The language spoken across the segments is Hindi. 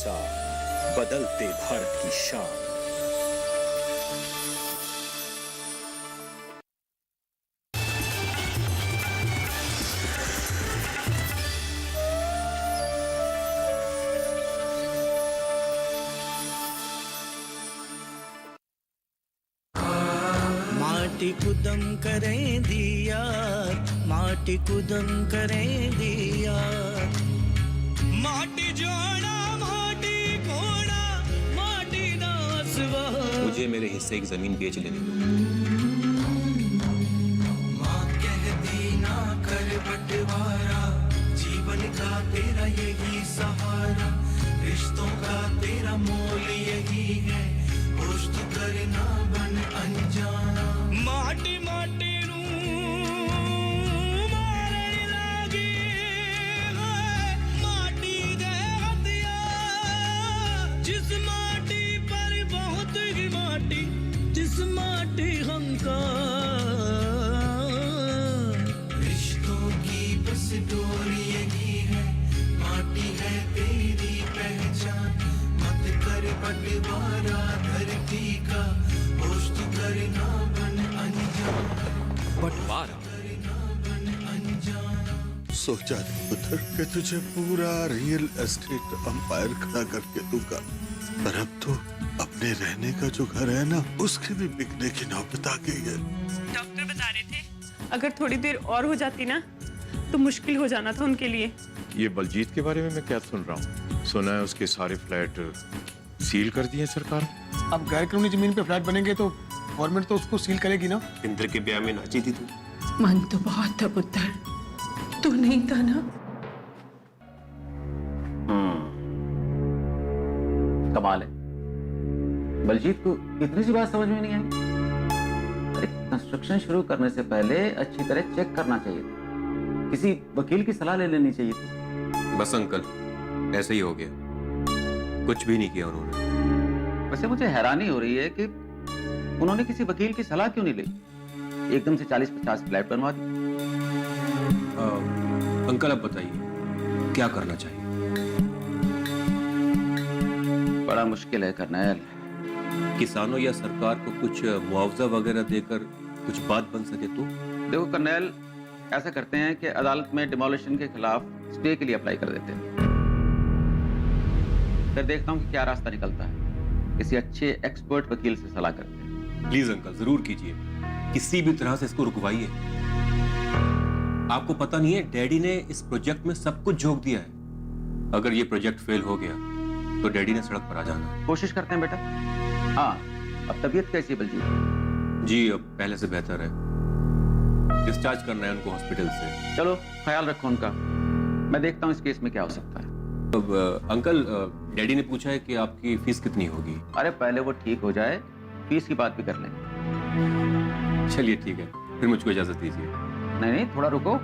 साथ बदलते भारत की शान। माटी को दम करें दिया, माटी को दम करें दिया, माटी जोड़ा माटी कोड़ा माटी नासवा। मुझे मेरे हिस्से की जमीन बेच लेने दो। माँ कहती ना कर बंटवारा, जीवन का तेरा यही सहारा, रिश्तों का तेरा मोल यही है, होश तो करना बन अनजाना। माटी माटी मारन लागी है, माटी दे हथिया, जिस माटी पर बहुत ही माटी, जिस माटी हमका रिश्तों की बस डोरी यही है, माटी है तेरी पहचान, मत कर बंटवारा धरती का, होश तो करना बन अनजाना। बंटवारा सोचा नहीं पुत्र कि तुझे पूरा रियल एस्टेट अंपायर खड़ा करके दूंगा, पर अब तो अपने रहने का जो घर है ना, उसके भी बिकने की नौबत आ गई है। डॉक्टर बता रहे थे अगर थोड़ी देर और हो जाती ना तो मुश्किल हो जाना था उनके लिए। ये बलजीत के बारे में मैं क्या सुन रहा हूँ? सुना है उसके सारे फ्लैट सील कर दिए सरकार। अब गैर कानूनी जमीन पे फ्लैट बनेंगे तो गवर्नमेंट तो उसको सील करेगी ना। इंद्र के ब्याह में नाची थी तू। मन तो बहुत था पुत्र, तू नहीं था ना। कमाल है, बलजीत को इतनी सी बात समझ में नहीं आई। अरे कंस्ट्रक्शन शुरू करने से पहले अच्छी तरह चेक करना चाहिए था, किसी वकील की सलाह ले लेनी चाहिए थी। बस अंकल, ऐसे ही हो गया, कुछ भी नहीं किया उन्होंने। वैसे मुझे हैरानी हो रही है कि उन्होंने किसी वकील की सलाह क्यों नहीं ली, एकदम से 40-50 फ्लैट बनवा दी। अंकल अब बताइए क्या करना चाहिए? बड़ा मुश्किल है कर्नल। किसानों या सरकार को कुछ मुआवजा वगैरह देकर कुछ बात बन सके तो? देखो कर्नल, ऐसा करते हैं कि अदालत में डिमोलिशन के खिलाफ स्टे के लिए अप्लाई कर देते हैं, फिर देखता हूँ कि क्या रास्ता निकलता है। किसी अच्छे एक्सपर्ट वकील से सलाह करते हैं। प्लीज अंकल, जरूर कीजिए, किसी भी तरह से इसको रुकवाइए। आपको पता नहीं है, डैडी ने इस प्रोजेक्ट में सब कुछ झोंक दिया है। अगर ये प्रोजेक्ट फेल हो गया तो डैडी ने सड़क पर आ जाना है। कोशिश करते हैं बेटा। हाँ, अब तबीयत कैसी है बलजीत? जी अब पहले से बेहतर है, डिस्चार्ज करना है उनको हॉस्पिटल से। चलो ख्याल रखो उनका, मैं देखता हूँ इस केस में क्या हो सकता है। अब अंकल, डैडी ने पूछा है कि आपकी फीस कितनी होगी। अरे पहले वो ठीक हो जाए, फीस की बात भी कर लेंगे। चलिए ठीक है, फिर मुझको इजाजत दीजिए। नहीं नहीं, थोड़ा रुको,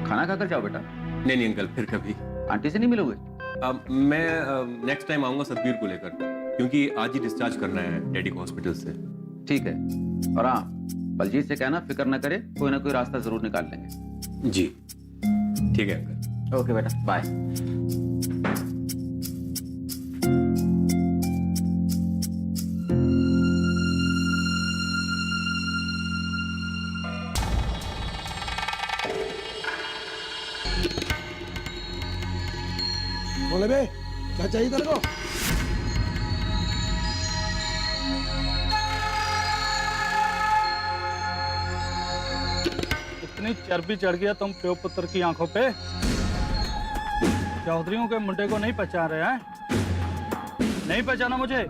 खाना खाकर जाओ बेटा। नहीं नहीं अंकल, फिर कभी। आंटी से नहीं मिलोगे? मैं नेक्स्ट टाइम आऊंगा सतबीर को लेकर, क्योंकि आज ही डिस्चार्ज करना है डैडी को हॉस्पिटल से। ठीक है, और हाँ, बलजीत से कहना फिक्र न करे, कोई ना कोई रास्ता जरूर निकाल लेंगे। जी ठीक है अंकल। ओके बेटा, बाय। बोले बे, क्या चाहिए तेरे को? इतनी चर्बी चढ़ गया तुम प्यो पुत्र की आंखों पे। चौधरियों के मुंडे को नहीं पहचान रहे हैं? नहीं पहचाना मुझे?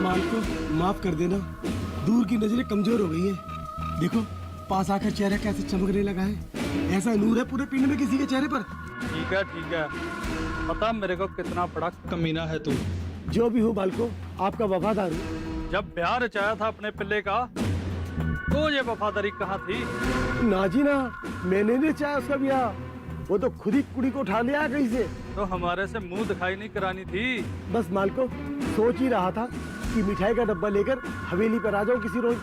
माल को माफ कर देना, दूर की नजरें कमजोर हो गई हैं। देखो पास आकर चेहरा कैसे चमकने लगा है, ऐसा नूर है पूरे पिंड में किसी के चेहरे पर। ठीक है, पता मेरे को कितना बड़ा कमीना है तू। जो भी हो बालको, आपका वफादार हूँ। जब ब्याह रचाया था अपने पिल्ले का तो ये वफादारी कहाँ थी? ना जी ना, मैंने नहीं चाहा उसका ब्याह, वो तो खुद ही कुड़ी को उठा लिया कहीं से। तो हमारे से मुंह दिखाई नहीं करानी थी? बस मालको, सोच ही रहा था कि मिठाई का डब्बा लेकर हवेली पर आ जाओ किसी रोज।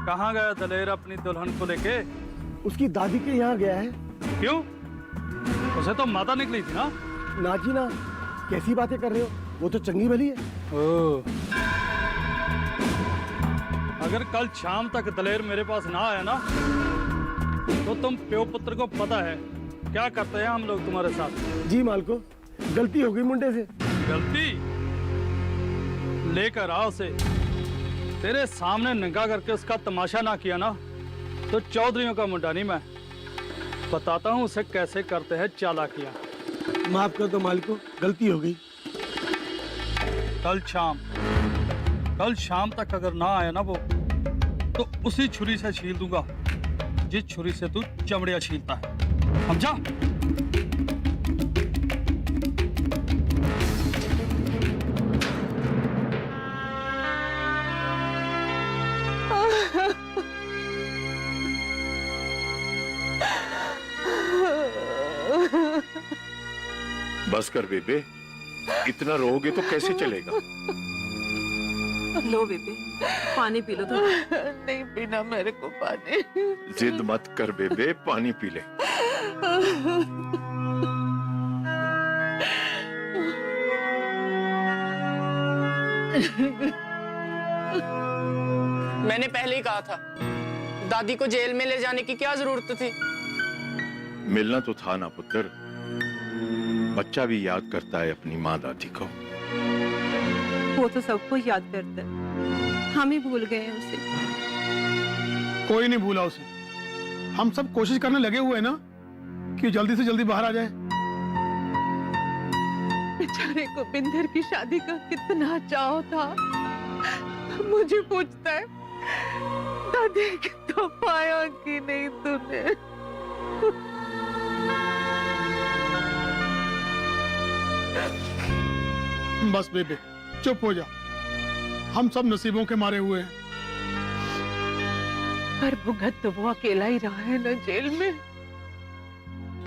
कहाँ गया दलेर अपनी दुल्हन को लेके? उसकी दादी के यहाँ गया है। क्यों? उसे तो माता निकली थी ना। ना जी ना, कैसी बातें कर रहे हो, वो तो चंगी भली है। ओ, अगर कल शाम तक दलेर मेरे पास ना आया ना, तो तुम प्यो पुत्र को पता है क्या करते हैं हम लोग तुम्हारे साथ। जी मालको, गलती हो गई मुंडे से। गलती लेकर आ उसे, तेरे सामने नंगा करके उसका तमाशा ना किया ना, तो चौधरियों का मुंडा नहीं मैं। बताता हूँ उसे कैसे करते हैं चालाकियां। माफ कर दो मालको, गलती हो गई। कल शाम तक अगर ना आया ना वो, तो उसी छुरी से छील दूंगा जिस छुरी से तू चमड़िया छीलता है, समझा? बस कर बेबे, इतना रोओगे तो कैसे चलेगा? लो बेबे, पानी पी लो तो। नहीं पीना मेरे को पानी। जिद मत कर बेबे, पानी पी ले। मैंने पहले ही कहा था, दादी को जेल में ले जाने की क्या जरूरत थी? मिलना तो था ना पुत्र, बच्चा भी याद करता है अपनी माँ दादी को। वो तो सबको याद करता है, हम ही भूल गए हैं उसे। कोई नहीं भूला उसे, हम सब कोशिश करने लगे हुए हैं ना कि जल्दी से जल्दी बाहर आ जाए। बेचारे को बिंदर की शादी का कितना चाव था। मुझे पूछता है, दादी की तो पाया कि नहीं तूने? बस बेबे चुप हो जा, हम सब नसीबों के मारे हुए हैं। पर भुगत तो वो अकेला ही रहा है ना जेल में।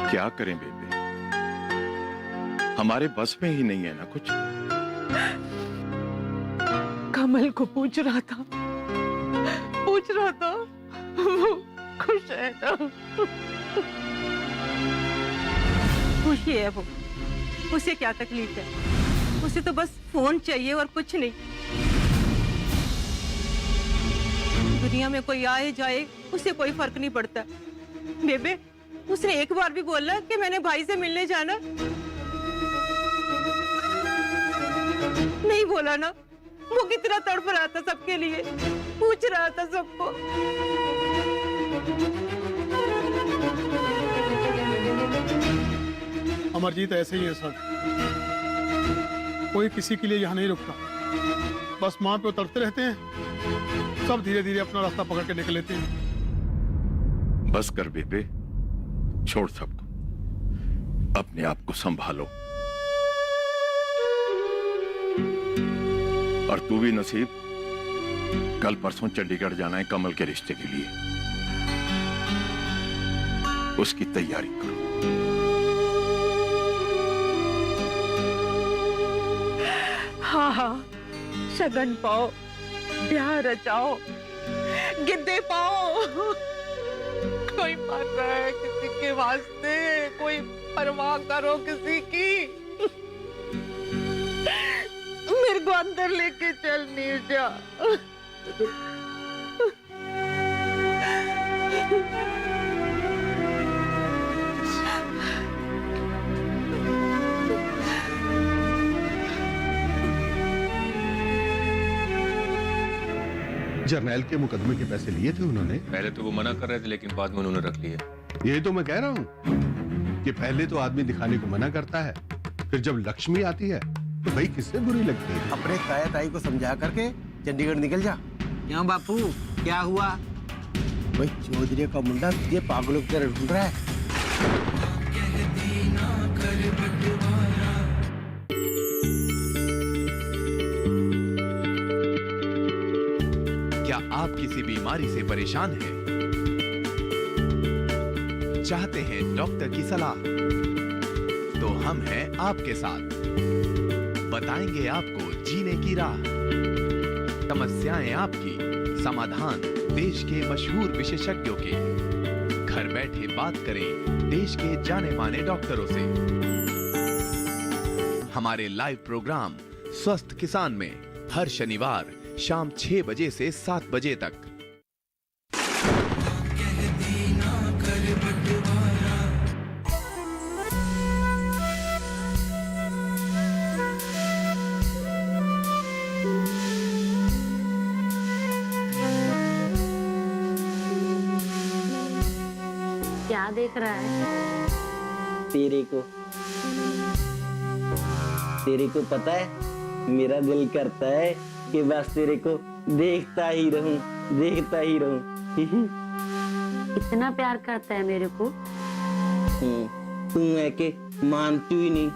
क्या करें बेबे, हमारे बस में ही नहीं है ना कुछ। कमल को पूछ रहा था वो खुश है ना? खुशी है वो, उसे क्या तकलीफ है? उसे तो बस फोन चाहिए और कुछ नहीं। दुनिया में कोई आए जाए उसे कोई फर्क नहीं पड़ता। बेबे, उसने एक बार भी बोला कि मैंने भाई से मिलने जाना? नहीं बोला ना। वो कितना तड़प रहा था सबके लिए, पूछ रहा था सबको। अमरजीत ऐसे ही है सब, कोई किसी के लिए यहाँ नहीं रुकता। बस माँ पे उतरते रहते हैं, सब धीरे धीरे अपना रास्ता पकड़ के निकल लेते हैं। बस कर बेबे, छोड़ सबको, अपने आप को संभालो। और तू भी नसीब, कल परसों चंडीगढ़ जाना है कमल के रिश्ते के लिए, उसकी तैयारी करो। हाँ, शगन पाओ, ब्याह रचाओ, गिद्दे पाओ। कोई मर रहा है किसी के वास्ते, कोई परवाह करो किसी की। मेरे को अंदर लेके चल नीरजा। जर्नैल के मुकदमे के पैसे लिए थे उन्होंने? पहले तो वो मना कर रहे थे, लेकिन बाद में उन्होंने रख लिए। यही तो मैं कह रहा हूँ कि पहले तो आदमी दिखाने को मना करता है, फिर जब लक्ष्मी आती है तो भाई किससे बुरी लगती है? अपने ताया ताई को समझा करके चंडीगढ़ निकल जा। क्यों बापू, क्या हुआ? भाई चौधरी का मुंडा तुझे पागलों की तरह ढूंढ रहा है। क्या आप किसी बीमारी से परेशान हैं? चाहते हैं डॉक्टर की सलाह? तो हम हैं आपके साथ, बताएंगे आपको जीने की राह। समस्याएं आपकी, समाधान देश के मशहूर विशेषज्ञों के। घर बैठे बात करें देश के जाने माने डॉक्टरों से। हमारे लाइव प्रोग्राम स्वस्थ किसान में हर शनिवार शाम 6 बजे से 7 बजे तक। क्या देख रहा है? तेरे को पता है, मेरा दिल करता है कि बस तेरे को देखता ही रहूं। इतना प्यार करता है मेरे को? तू है कि मानती ही नहीं।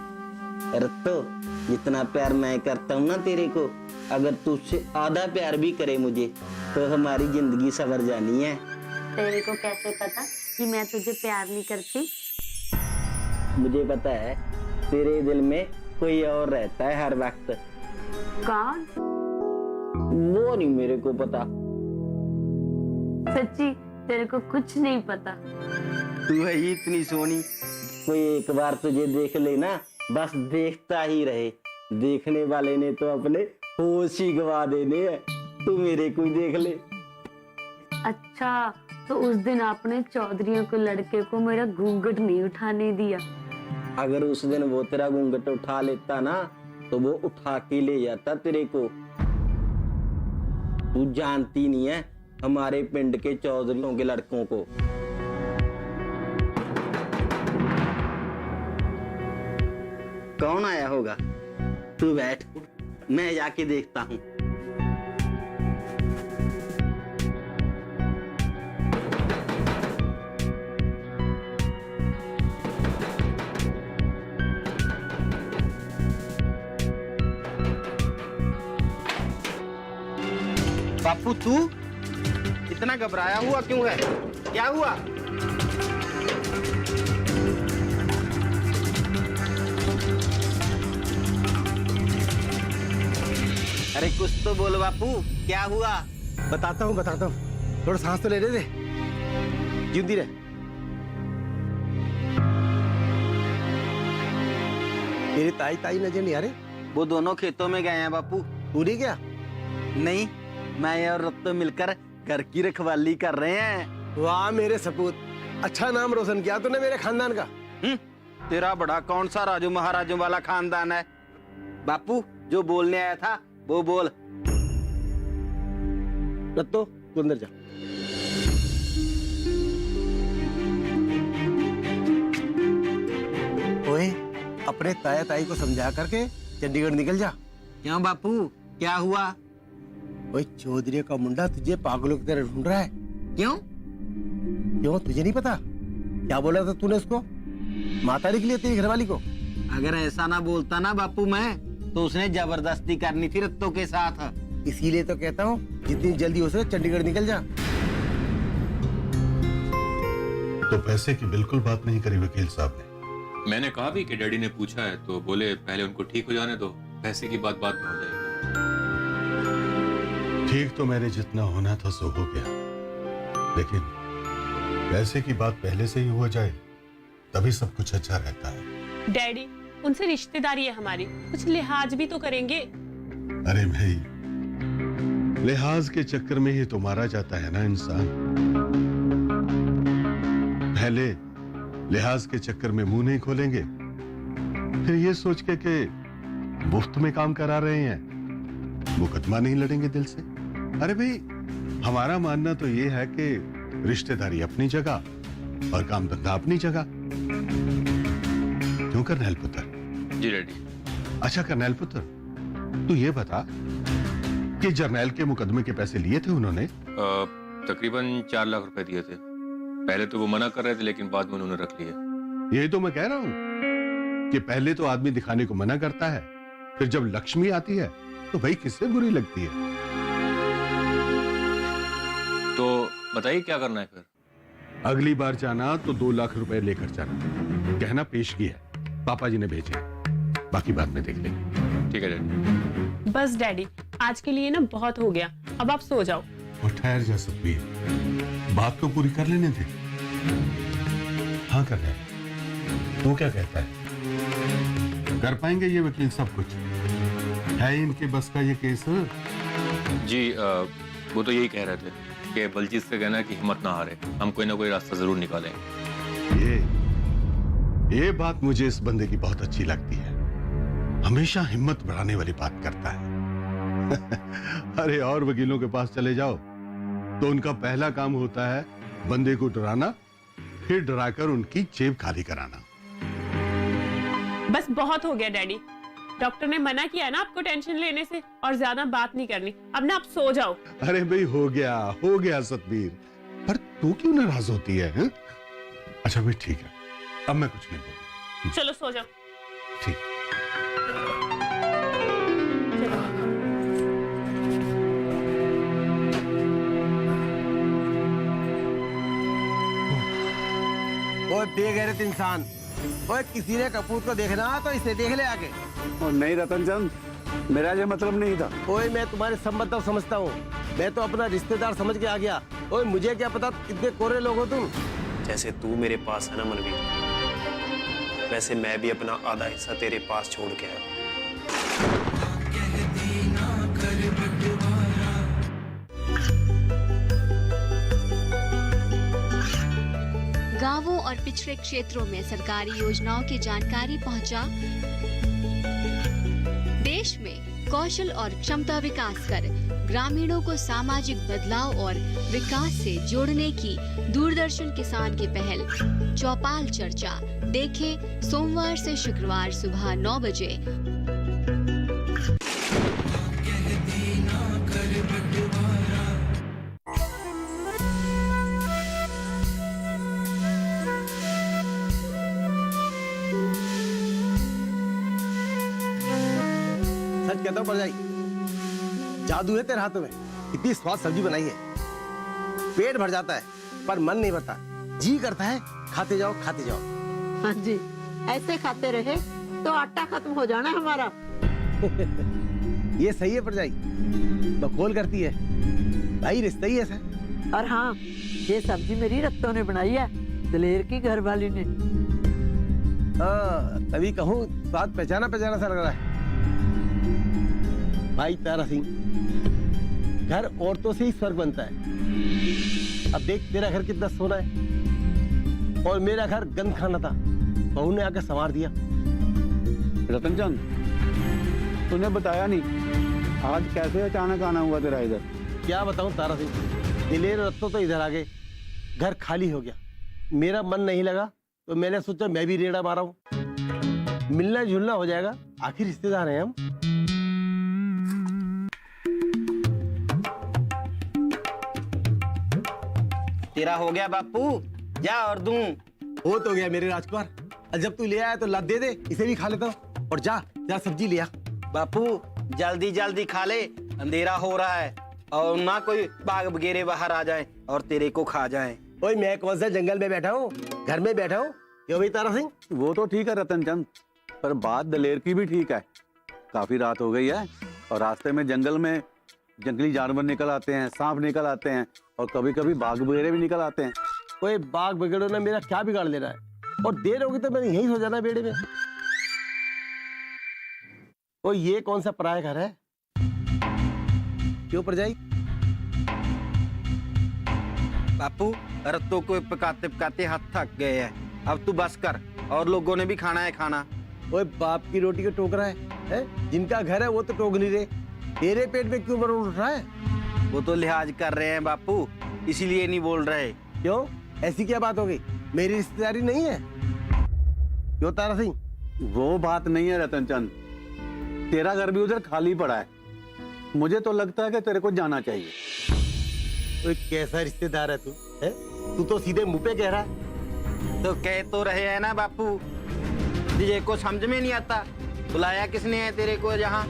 रत्तो, जितना प्यार मैं करता हूँ ना तेरे को, अगर तुझसे आधा प्यार भी करे मुझे तो हमारी जिंदगी सवर जानी है। तेरे को कैसे पता कि मैं तुझे प्यार नहीं करती? मुझे पता है, तेरे दिल में कोई और रहता है हर वक्त। कौन? वो नहीं मेरे को पता। सच्ची तेरे को कुछ नहीं पता? तू है ही इतनी सोनी, कोई एक बार तुझे देख ले ना, बस देखता ही रहे। देखने वाले ने तो अपने होश ही गवा देने हैं। तू मेरे को ही देख ले। अच्छा, तो उस दिन आपने चौधरियों के लड़के को मेरा घूंघट नहीं उठाने दिया? अगर उस दिन वो तेरा घूंघट उठा लेता ना, तो वो उठा के ले जाता तेरे को। तू जानती नहीं है हमारे पिंड के चौधरियों के लड़कों को। कौन आया होगा? तू बैठ, मैं जाके देखता हूँ। बापू, तू इतना घबराया हुआ क्यों है? क्या हुआ? अरे कुछ तो बोल बापू, क्या हुआ? बताता हूँ थोड़ा सांस तो ले दे। जिंदी रहे। तेरी ताई नजर नहीं आ रही? वो दोनों खेतों में गए हैं बापू। पूरी क्या? नहीं, मैं और रत्तो मिलकर घर की रखवाली कर रहे हैं। वाह मेरे सपूत, अच्छा नाम रोशन किया तूने मेरे खानदान का। तेरा बड़ा कौन सा राजू महाराजों वाला खानदान है? बापू, जो बोलने आया था वो बोल। रत्तो, तू अंदर जा। ओए, अपने ताई को समझा करके चंडीगढ़ निकल जा। क्यों बापू, क्या हुआ? ओए, चौधरी का मुंडा तुझे पागलों की तरह ढूंढ रहा है। क्यों तुझे नहीं पता? क्या बोला था तूने उसको? माता निकली तेरी घरवाली को। अगर ऐसा ना बोलता ना बापू मैं, तो उसने जबरदस्ती करनी थी रत्तो के साथ। इसीलिए तो कहता हूँ जितनी जल्दी हो सके चंडीगढ़ निकल जा। तो पैसे की बिल्कुल बात नहीं करी वकील साहब ने। मैंने कहा भी कि डैडी ने पूछा है तो बोले पहले उनको ठीक हो जाने दो, पैसे की बात बाद में हो जाएगी। ठीक तो मैंने जितना होना था सो हो गया, लेकिन पैसे की बात पहले से ही हो जाए तभी सब कुछ अच्छा रहता है। डैडी, उनसे रिश्तेदारी है हमारी, कुछ लिहाज भी तो करेंगे। अरे भाई, लिहाज के चक्कर में ही तो मारा जाता है ना इंसान। पहले लिहाज के चक्कर में मुंह नहीं खोलेंगे, फिर ये सोच के कि मुफ्त में काम करा रहे हैं, मुकदमा नहीं लड़ेंगे दिल से। अरे भाई, हमारा मानना तो ये है कि रिश्तेदारी अपनी जगह और काम धंधा अपनी जगह। क्यों करनैल पुत्र? जी डैडी। अच्छा करनैल पुत्र, तू ये बता कि जर्नैल के मुकदमे के पैसे लिए थे उन्होंने? तकरीबन 4 लाख रुपए दिए थे। पहले तो वो मना कर रहे थे, लेकिन बाद में उन्होंने रख लिए। यही तो मैं कह रहा हूँ कि पहले तो आदमी दिखाने को मना करता है, फिर जब लक्ष्मी आती है तो भाई किससे बुरी लगती है। तो बताइए क्या करना है फिर? अगली बार जाना तो 2 लाख रुपए लेकर जाना, कहना पेशगी है, पापा जी ने भेजे, बाकी बाद में देख लेंगे। ठीक है डैडी। बस डैडी, आज के लिए ना बहुत हो गया, अब आप सो जाओ। और ठहर जा सकती है, बात तो पूरी कर लेने थे। कहाँ कर गए? तू क्या कहता है, कर पाएंगे ये वकील सब कुछ? है इनके बस का ये केस? जी वो तो यही कह रहे थे कि बलजीत से कहना कि हिम्मत ना हारे, हम कोई ना कोई रास्ता जरूर निकालेंगे। ये बात मुझे इस बंदे की बहुत अच्छी लगती है, हमेशा हिम्मत बढ़ाने वाली बात करता है। अरे और वकीलों के पास चले जाओ तो उनका पहला काम होता है बंदे को डराना, फिर डराकर उनकी जेब खाली कराना। बस बहुत हो गया डैडी, डॉक्टर ने मना किया है ना आपको टेंशन लेने से, और ज्यादा बात नहीं करनी। अब ना आप सो जाओ। अरे भाई हो गया सतबीर, पर तू क्यों नाराज होती है, हैं? अच्छा भाई ठीक है, अब मैं कुछ नहीं बोलूंगा। चलो सो जाओ। ठीक। ओए बेगैरत इंसान, ओए किसी ने कपूर को देखना तो इसे देख ले आके। और नहीं रतन चंद, मेरा ये मतलब नहीं था। ओए मैं तुम्हारे सब मतलब समझता हूँ, मैं तो अपना रिश्तेदार समझ के आ गया। ओए मुझे क्या पता कितने कोरे लोग हो तुम। जैसे तू मेरे पास है ना मनवीर, वैसे मैं भी अपना आधा हिस्सा तेरे पास छोड़ के आया। गांवों और पिछड़े क्षेत्रों में सरकारी योजनाओं की जानकारी पहुंचा। देश में कौशल और क्षमता विकास कर ग्रामीणों को सामाजिक बदलाव और विकास से जोड़ने की दूरदर्शन किसान की पहल चौपाल चर्चा देखें सोमवार से शुक्रवार सुबह 9 बजे। सच कहता हूँ परजाई, जादू है तेरे हाथों में। इतनी स्वाद सब्जी बनाई है, पेट भर जाता है पर मन नहीं भरता। जी करता है खाते जाओ खाते जाओ। हाँ जी, ऐसे खाते रहे तो आटा खत्म हो जाना हमारा। ये सही है परजाई, बकौल करती है भाई, रिश्ता ही ऐसा है। और हाँ, ये सब्जी मेरी रत्तों ने बनाई है, दलेर की घरवाली ने। हाँ तभी कहूँ स्वाद पहचाना पहचाना सा लग रहा है। भाई तारा सिंह, घर औरतों से ही स्वर्ग बनता है। अब देख तेरा घर कितना सोना है और मेरा घर गंद खाना था, बहू ने आकर संवार दिया। रतन चंद, तूने बताया नहीं आज कैसे अचानक आना हुआ तेरा इधर? क्या बताऊं तारा सिंह, दिलेर रत्तो तो इधर आ गए, घर खाली हो गया। मेरा मन नहीं लगा तो मैंने सोचा मैं भी रेड़ा मारा हूं, मिलना जुलना हो जाएगा, आखिर रिश्तेदार हैं हम। तेरा हो गया बापू, जा और दूं। हो तो गया मेरे राजकुमार, जब तू ले आया तो ला दे दे, इसे भी खा लेता हूँ। और जा जा सब्जी लिया। बापू जल्दी जल्दी खा ले, अंधेरा हो रहा है, और ना कोई बाघ वगैरह बाहर आ जाए और तेरे को खा जाए। ओए मैं कौन सा जंगल में बैठा हूँ, घर में बैठा हूँ। क्यों भाई तारा सिंह? वो तो ठीक है रतन चंद, पर बात दलेर की भी ठीक है। काफी रात हो गई है और रास्ते में जंगल में जंगली जानवर निकल आते हैं, सांप निकल आते हैं और कभी कभी बाघ वगैरह भी निकल आते हैं। कोई बाघ वगैरह ने मेरा क्या बिगाड़ लेना है, और देर होगी तो मैंने यहीं सो जाना बेड़े में। ओ ये कौन सा पराया घर है? क्यों परजाई? बापू रत्तों को पकाते पकाते हाथ थक गए हैं, अब तू बस कर, और लोगों ने भी खाना है खाना। ओए बाप की रोटी को टोक रहा है? जिनका घर है वो तो टोक नहीं रहे, तेरे पेट में क्यों मरोड़ उठ रहा है? वो तो लिहाज कर रहे हैं बापू, इसीलिए नहीं बोल रहे। क्यों, ऐसी क्या बात हो गई? मेरी रिश्तेदारी नहीं है? क्यों तारा सिंह? वो बात नहीं है रतन चंद, तेरा घर भी उधर खाली पड़ा है, मुझे तो लगता है कि तेरे को जाना चाहिए। तो कैसा रिश्तेदार है तू? तू तो सीधे मुंह पे कह रहा है। तो कह तो रहे हैं ना बापू, तुझे को समझ में नहीं आता, बुलाया किसने है तेरे को यहाँ?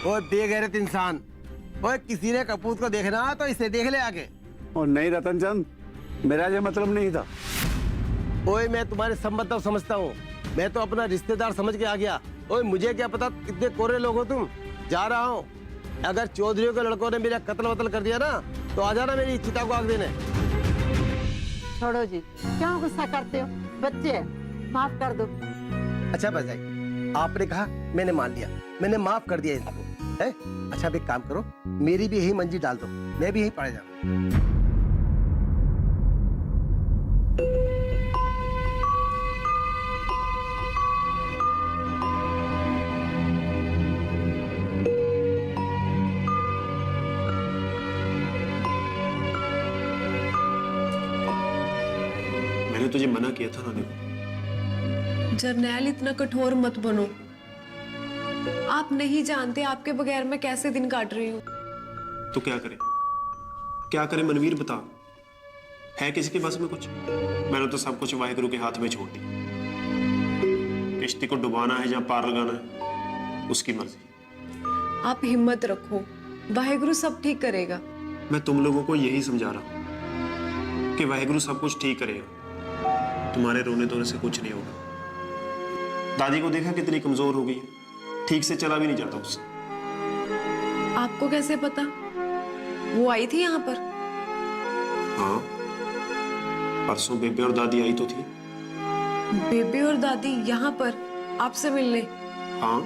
ओए बेगैरत इंसान, ओए किसी ने कपूत को देखना तो इसे देख ले आके। और नहीं रतन चंद, मेरा ये मतलब नहीं था। ओए मैं तुम्हारे सब मतलब समझता हूँ, मैं तो अपना रिश्तेदार समझ के आ गया। ओए मुझे क्या पता कितने कोरे लोग हो तुम। जा रहा हूँ, अगर चौधरियों के लड़कों ने मेरा कत्ल वतल कर दिया ना तो आ जाना मेरी चिता को आग देने। छोड़ो जी, क्यों गुस्सा करते हो? बच्चे हैं, माफ कर दो। अच्छा भरजाई, आपने कहा, मैंने मान लिया, मैंने माफ कर दिया इनको, है? अच्छा, अब एक काम करो, मेरी भी यही मंजी डाल दो, मैं भी यही पढ़ जाऊँ। मैंने तुझे मना किया था ना देखो। जरनैल, इतना कठोर मत बनो। आप नहीं जानते आपके बगैर मैं कैसे दिन काट रही हूँ। तो क्या करें, क्या करें मनवीर, बता। है किसी के बस में कुछ? मैंने तो सब कुछ वाहिगुरु के हाथ में छोड़ दी। किश्ती को डुबाना है या पार लगाना है, उसकी मर्जी। आप हिम्मत रखो, वाहिगुरु सब ठीक करेगा। मैं तुम लोगों को यही समझा रहा हूं कि वाहिगुरु सब कुछ ठीक करेगा। तुम्हारे रोने धोने से कुछ नहीं होगा। दादी को देखा कितनी कमजोर हो गई है, ठीक से चला भी नहीं जाता उससे। आपको कैसे पता? वो आई थी यहाँ पर? हाँ, परसों बेबे और दादी आई तो थी। बेबे और दादी यहाँ पर आपसे मिलने? हाँ,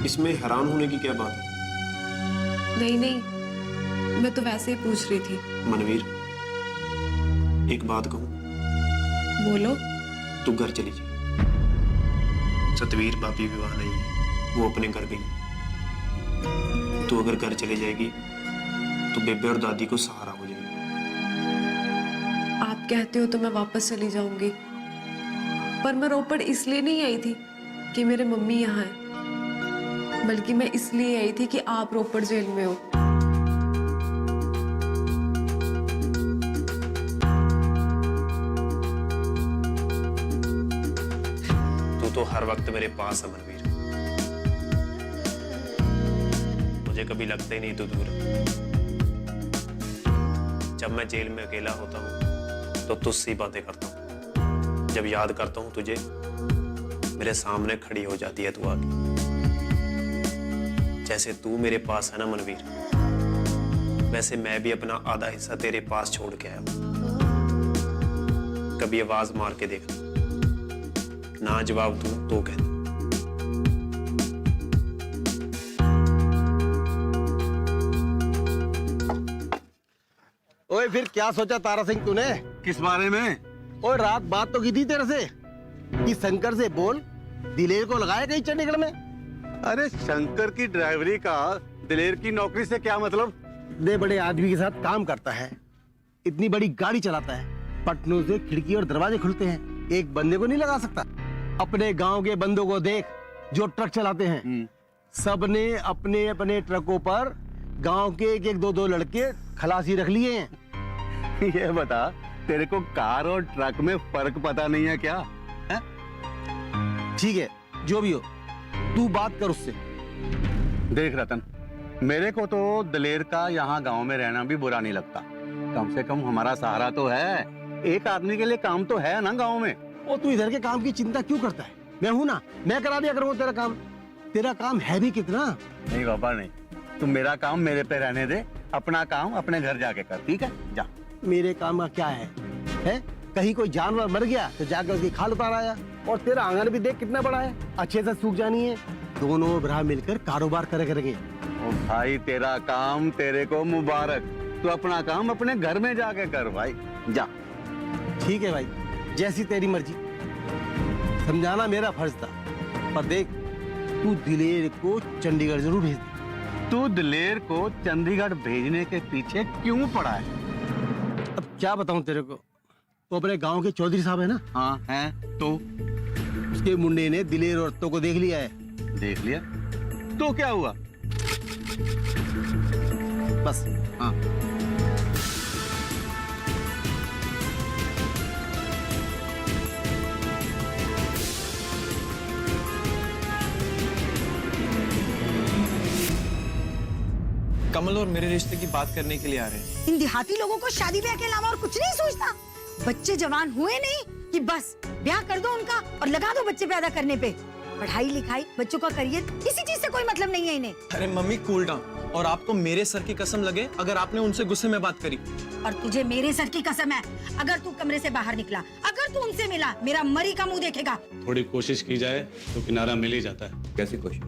इसमें हैरान होने की क्या बात है? नहीं नहीं, मैं तो वैसे ही पूछ रही थी। मनवीर, एक बात कहूं? बोलो। तू घर चली जा। सतवीर भाभी विवाह नहीं है, वो अपने घर गई। तू अगर घर चली जाएगी तो बेबे और दादी को सहारा हो जाएगी। आप कहते हो तो मैं वापस चली जाऊंगी, पर मैं रोपड़ इसलिए नहीं आई थी कि मेरे मम्मी यहाँ है, बल्कि मैं इसलिए आई थी कि आप रोपड़ जेल में हो। तू तो हर वक्त मेरे पास है मनवीर, मुझे कभी लगता ही नहीं तू दूर है। जब मैं जेल में अकेला होता हूँ तो तुझसे बातें करता हूँ। जब याद करता हूँ तुझे, मेरे सामने खड़ी हो जाती है तू आके। जैसे तू मेरे पास है ना मनवीर, वैसे मैं भी अपना आधा हिस्सा तेरे पास छोड़ के आया हूं। कभी आवाज मार के देखना, ना जवाब दूं तो कहना। ओए, फिर क्या सोचा तारा सिंह तूने? किस बारे में? ओए, रात बात तो की थी तेरे से कि शंकर से बोल, दिलेर को लगाया कहीं चंडीगढ़ में। अरे शंकर की ड्राइवरी का दिलेर की नौकरी से क्या मतलब? दे बड़े आदमी के साथ काम करता है, इतनी बड़ी गाड़ी चलाता है, पटनों से खिड़की और दरवाजे खुलते हैं, एक बंदे को नहीं लगा सकता। अपने गांव के बंदों को देख जो ट्रक चलाते हैं, सबने अपने अपने ट्रकों पर गांव के एक एक दो दो लड़के खलासी रख लिए हैं। ये बता, तेरे को कार और ट्रक में फर्क पता नहीं है क्या? ठीक है, जो भी हो, तू बात कर उससे। देख रतन, मेरे को तो दिलेर का यहाँ गांव में रहना भी बुरा नहीं लगता। कम से कम हमारा सहारा तो है, एक आदमी के लिए काम तो है ना गांव में। और तू इधर के काम की चिंता क्यों करता है? मैं हूं ना, मैं करा दिया करूंगा तेरा काम। तेरा काम है भी कितना? नहीं बाबा नहीं, तुम मेरा काम मेरे पे रहने दे, अपना काम अपने घर जाके कर, ठीक है? जा। मेरे काम का क्या है? कहीं कोई जानवर मर गया तो जाकर उसकी खाल उतार आया। और तेरा आंगन भी देख कितना बड़ा है, अच्छे से सूख जानी है। दोनों भरा मिलकर कारोबार करेंगे। ओ भाई, तेरा काम तेरे को मुबारक, तू अपना काम अपने घर में जाके कर भाई, जा। ठीक है भाई, जैसी तेरी मर्जी। समझाना मेरा फर्ज था, पर देख, तू दिलेर को चंडीगढ़ जरूर भेज दे। तू दिलेर को चंडीगढ़ भेजने के पीछे क्यों पड़ा है? अब क्या बताऊं तेरे को, वो अपने गांव के चौधरी साहब है ना? हाँ हैं, तो उसके मुंडे ने दिलेर और रत्तो को देख लिया है। देख लिया तो क्या हुआ? बस। हाँ, कमल और मेरे रिश्ते की बात करने के लिए आ रहे हैं। इन देहाती लोगों को शादी ब्याह के अलावा और कुछ नहीं सोचता। बच्चे जवान हुए नहीं कि बस ब्याह कर दो उनका और लगा दो बच्चे पैदा करने पे। पढ़ाई लिखाई, बच्चों का करियर, किसी चीज से कोई मतलब नहीं है इन्हें। अरे मम्मी कूल डाउन, और आपको मेरे सर की कसम लगे अगर आपने उनसे गुस्से में बात करी। और तुझे मेरे सर की कसम है, अगर तू कमरे से बाहर निकला, अगर तू उनसे मिला, मेरा मरी का मुंह देखेगा। थोड़ी कोशिश की जाए तो किनारा मिल ही जाता है। कैसी कोशिश?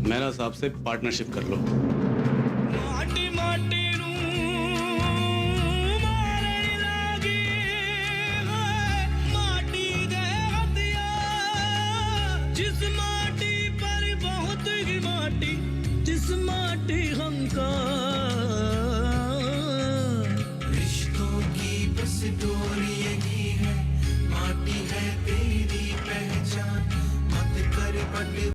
मेरा साहब से पार्टनरशिप कर लो।